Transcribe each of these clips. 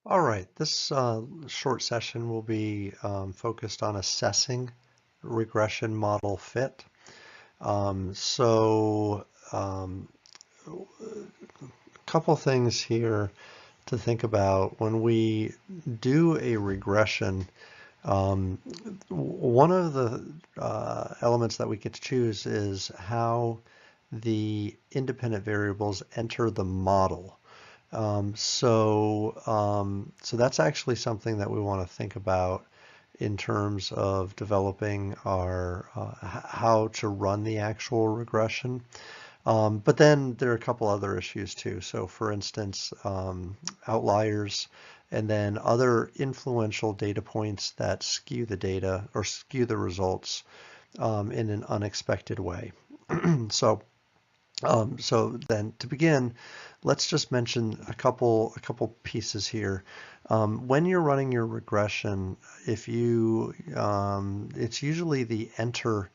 All right, this short session will be focused on assessing regression model fit. A couple things here to think about when we do a regression. Um, One of the elements that we get to choose is how the independent variables enter the model. So that's actually something that we want to think about in terms of developing our how to run the actual regression. But then there are a couple other issues too. So for instance, outliers and then other influential data points that skew the data or skew the results in an unexpected way. So so then to begin, let's just mention a couple pieces here. When you're running your regression, if you it's usually the enter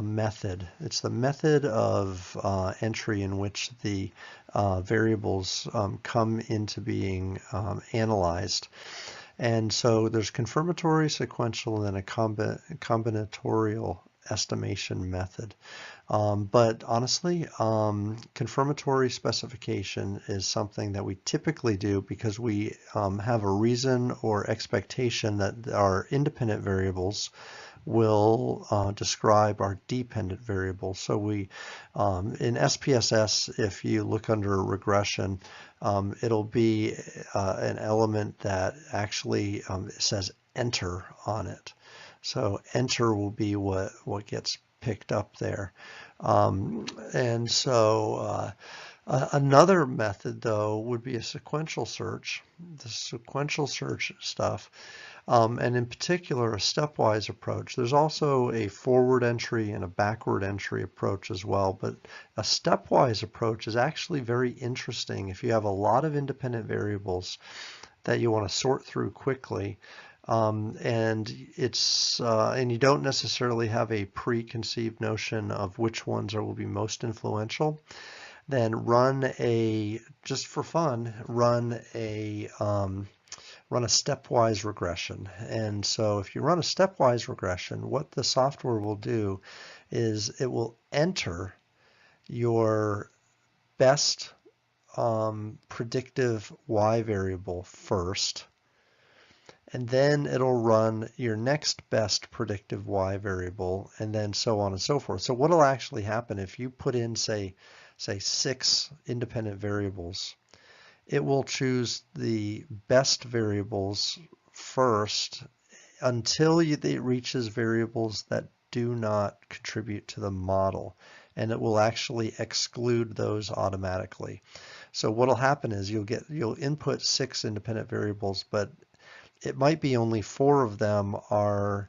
method. It's the method of entry in which the variables come into being analyzed. And so there's confirmatory, sequential, and then a combinatorial estimation method. But honestly, confirmatory specification is something that we typically do because we have a reason or expectation that our independent variables will describe our dependent variables. So in SPSS, if you look under regression, it'll be an element that actually says enter on it. So enter will be what gets picked up there. And so another method, though, would be a sequential search, the sequential search stuff, and in particular, a stepwise approach. There's also a forward entry and a backward entry approach as well, but a stepwise approach is actually very interesting if you have a lot of independent variables that you want to sort through quickly. And you don't necessarily have a preconceived notion of which ones will be most influential. Then just for fun, run a stepwise regression. And so if you run a stepwise regression, what the software will do is it will enter your best predictive y variable first, and then it'll run your next best predictive y variable, and then so on and so forth. So what'll actually happen if you put in, say 6 independent variables, it will choose the best variables first until it reaches variables that do not contribute to the model, and it will actually exclude those automatically. So what'll happen is you'll input 6 independent variables, but it might be only 4 of them are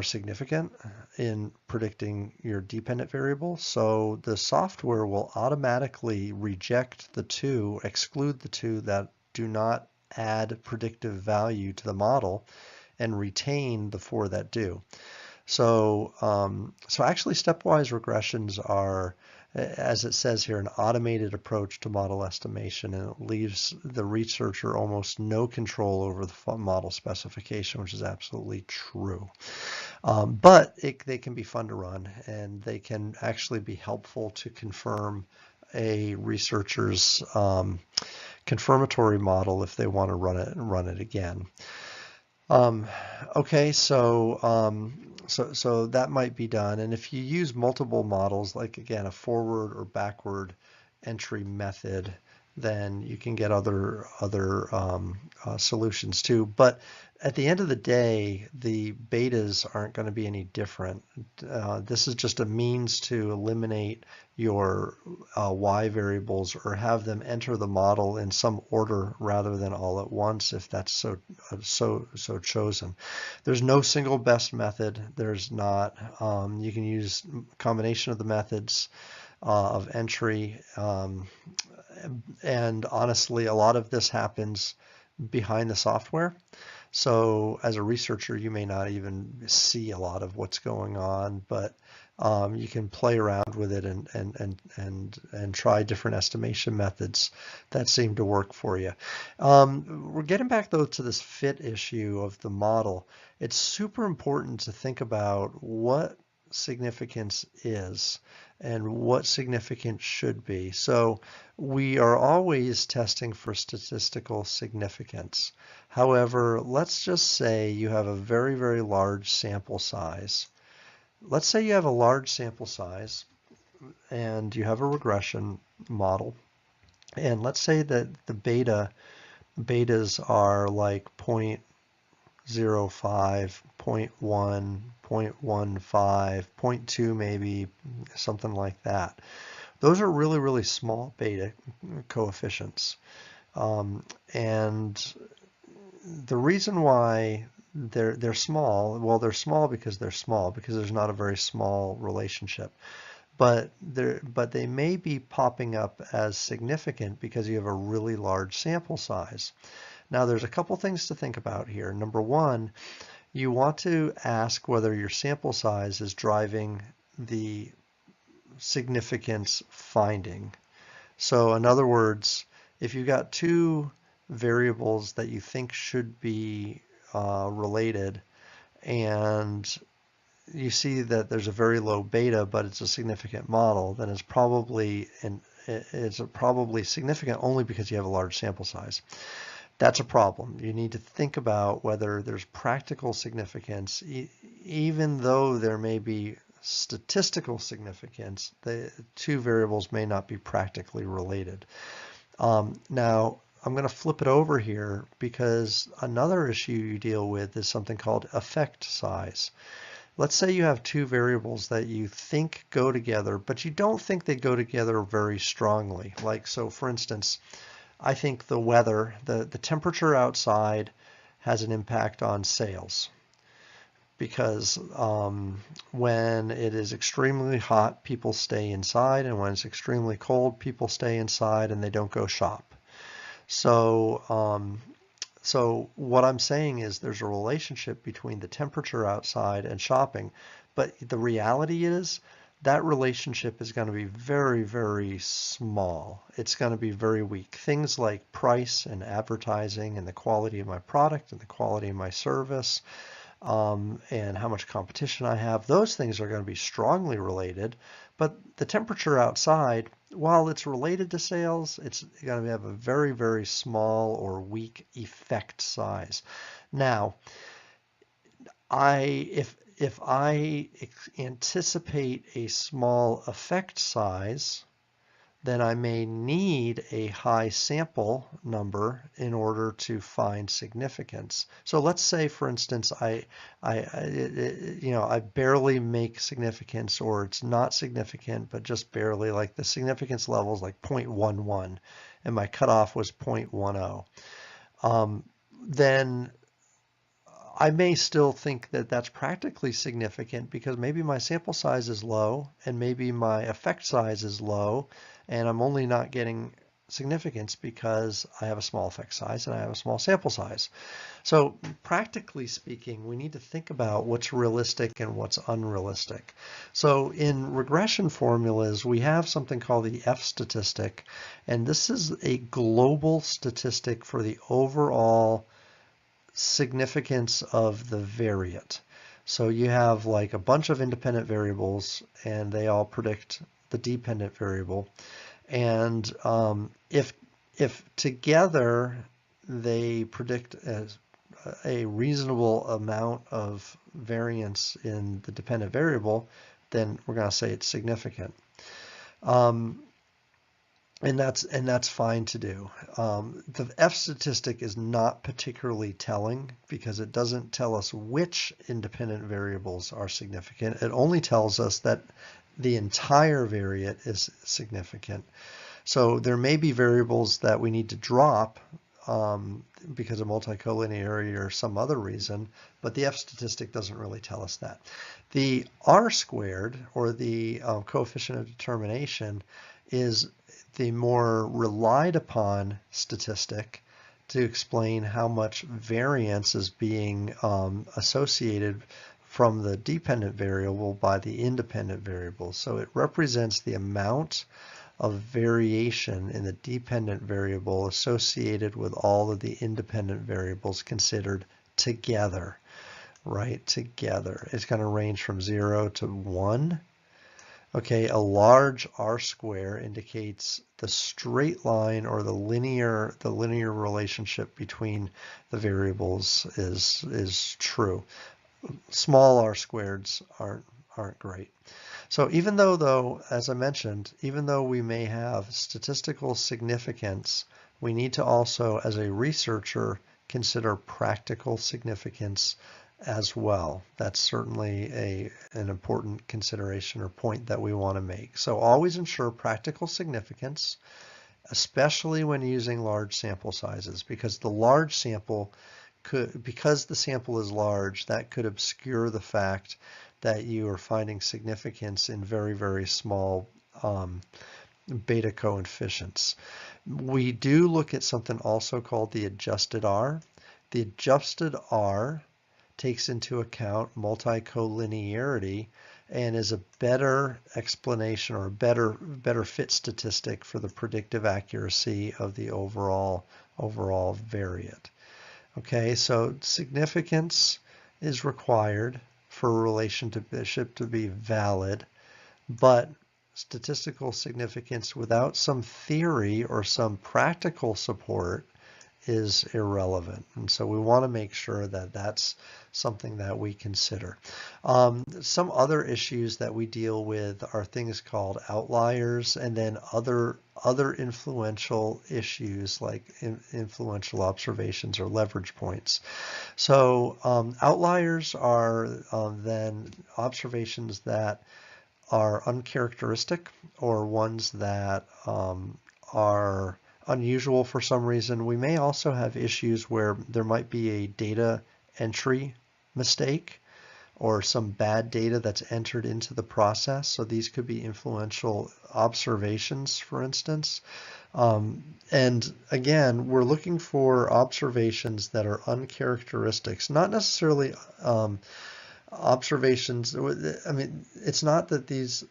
significant in predicting your dependent variable. So the software will automatically reject the 2, exclude the 2 that do not add predictive value to the model, and retain the 4 that do. So actually stepwise regressions are, as it says here, an automated approach to model estimation, and it leaves the researcher almost no control over the model specification, which is absolutely true. But they can be fun to run, and they can actually be helpful to confirm a researcher's confirmatory model if they want to run it again. Um, okay, so that might be done. And if you use multiple models, like again, a forward or backward entry method, then you can get other solutions too. But at the end of the day, the betas aren't going to be any different. This is just a means to eliminate your y variables or have them enter the model in some order rather than all at once if that's so chosen. There's no single best method. There's not. You can use a combination of the methods of entry. And honestly, a lot of this happens behind the software. So as a researcher, you may not even see a lot of what's going on, but You can play around with it and try different estimation methods that seem to work for you. We're getting back though to this fit issue of the model. It's super important to think about what significance is and what significance should be. So we are always testing for statistical significance. However, let's just say you have a very, very large sample size. Let's say you have a large sample size and you have a regression model, and let's say that the betas are like 0.05, 0.1, 0.15, 0.2 maybe, something like that. Those are really, really small beta coefficients. And the reason why they're small, well, they're small because there's not a very small relationship. But they may be popping up as significant because you have a really large sample size. Now, there's a couple things to think about here. Number one, you want to ask whether your sample size is driving the significance finding. So in other words, if you've got two variables that you think should be related, and you see that there's a very low beta, but it's a significant model, then it's probably significant only because you have a large sample size. That's a problem. You need to think about whether there's practical significance, even though there may be statistical significance, the two variables may not be practically related. Now, I'm going to flip it over here because another issue you deal with is something called effect size. Let's say you have two variables that you think go together, but you don't think they go together very strongly. Like, so for instance, I think the weather, the temperature outside has an impact on sales because when it is extremely hot, people stay inside, and when it's extremely cold, people stay inside and they don't go shop. So what I'm saying is there's a relationship between the temperature outside and shopping, but the reality is that relationship is going to be very, very small. It's going to be very weak. Things like price and advertising and the quality of my product and the quality of my service and how much competition I have, those things are going to be strongly related. But the temperature outside, while it's related to sales, it's going to have a very, very small or weak effect size. Now, if I anticipate a small effect size, then I may need a high sample number in order to find significance. So let's say, for instance, I barely make significance, or it's not significant, but just barely. Like the significance level is like 0.11, and my cutoff was 0.10. Then I may still think that that's practically significant because maybe my sample size is low and maybe my effect size is low, and I'm only not getting significance because I have a small effect size and I have a small sample size. So practically speaking, we need to think about what's realistic and what's unrealistic. So in regression formulas, we have something called the F statistic, and this is a global statistic for the overall significance of the variate. So you have like a bunch of independent variables and they all predict the dependent variable. And if together they predict a reasonable amount of variance in the dependent variable, then we're going to say it's significant. And that's fine to do. The F statistic is not particularly telling because it doesn't tell us which independent variables are significant. It only tells us that the entire variate is significant. So there may be variables that we need to drop because of multicollinearity or some other reason, but the F statistic doesn't really tell us that. The R squared, or the coefficient of determination, is the more relied upon statistic to explain how much variance is being associated from the dependent variable by the independent variable. So it represents the amount of variation in the dependent variable associated with all of the independent variables considered together, right? Together. It's going to range from 0 to 1. Okay, a large R square indicates the straight line or the linear relationship between the variables is true. Small R squareds aren't great. So even though, as I mentioned, even though we may have statistical significance, we need to also, as a researcher, consider practical significance as well. That's certainly an important consideration or point that we want to make. So always ensure practical significance, especially when using large sample sizes, because the large sample because the sample is large, that could obscure the fact that you are finding significance in very, very small beta coefficients. We do look at something also called the adjusted R. The adjusted R takes into account multicollinearity and is a better explanation or a better fit statistic for the predictive accuracy of the overall variate. Okay, so significance is required for a relationship to be valid, but statistical significance without some theory or some practical support is irrelevant. And so we want to make sure that that's something that we consider. Some other issues that we deal with are things called outliers and then other influential issues like influential observations or leverage points. So outliers are then observations that are uncharacteristic or ones that are unusual for some reason. We may also have issues where there might be a data entry mistake or some bad data that's entered into the process. So these could be influential observations, for instance. And again, we're looking for observations that are uncharacteristics, not necessarily observations. I mean, it's not that these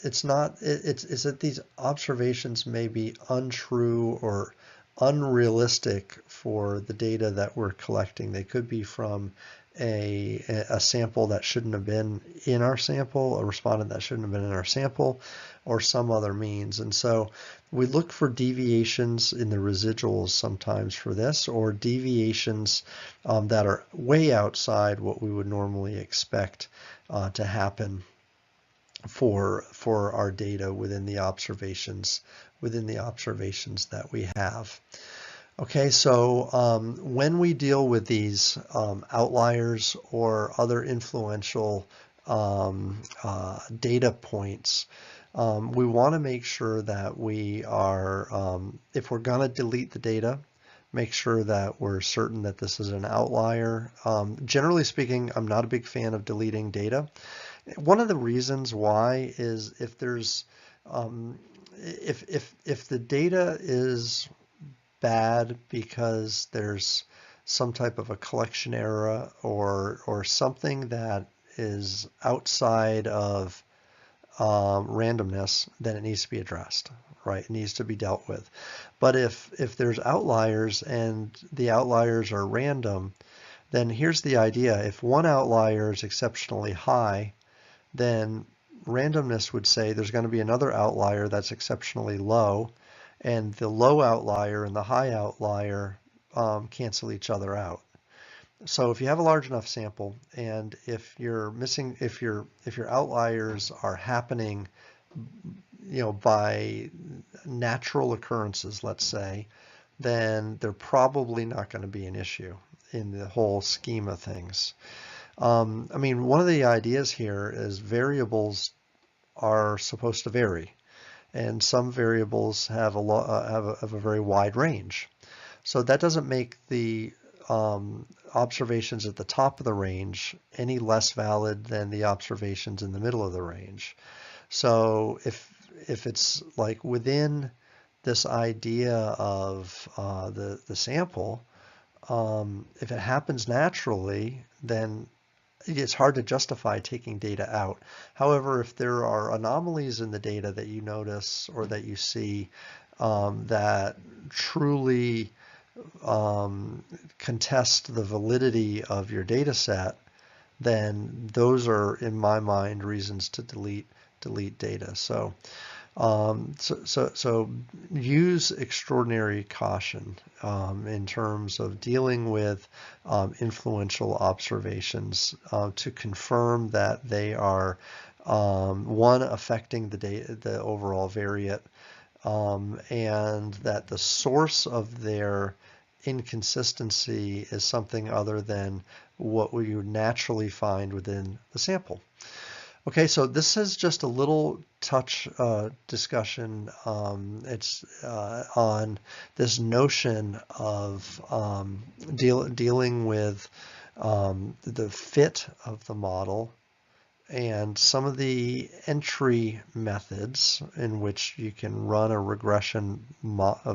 it's that these observations may be untrue or unrealistic for the data that we're collecting. They could be from a sample that shouldn't have been in our sample, a respondent that shouldn't have been in our sample, or some other means. And so we look for deviations in the residuals sometimes for this, or deviations that are way outside what we would normally expect to happen for our data within the observations that we have. Okay, so when we deal with these outliers or other influential data points, we want to make sure that we are, if we're going to delete the data, make sure that we're certain that this is an outlier. Generally speaking, I'm not a big fan of deleting data. One of the reasons why is if there's if the data is bad because there's some type of a collection error or something that is outside of randomness, then it needs to be addressed, right? It needs to be dealt with. But if there's outliers and the outliers are random, then here's the idea. If one outlier is exceptionally high, then randomness would say there's going to be another outlier that's exceptionally low, and the low outlier and the high outlier cancel each other out. So if you have a large enough sample, and if your outliers are happening, by natural occurrences, let's say, then they're probably not going to be an issue in the whole scheme of things. I mean, one of the ideas here is variables are supposed to vary, and some variables have a very wide range. So that doesn't make the observations at the top of the range any less valid than the observations in the middle of the range. So if it's like within this idea of the sample, if it happens naturally, then it's hard to justify taking data out. However, if there are anomalies in the data that you notice or that you see that truly contest the validity of your data set, then those are, in my mind, reasons to delete data. So use extraordinary caution in terms of dealing with influential observations to confirm that they are one, affecting the overall variate, and that the source of their inconsistency is something other than what we would naturally find within the sample. Okay, so this is just a little touch discussion. It's on this notion of dealing with the fit of the model and some of the entry methods in which you can run a regression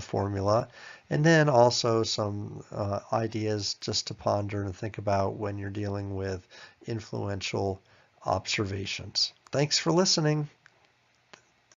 formula, and then also some ideas just to ponder and think about when you're dealing with influential observations. Thanks for listening.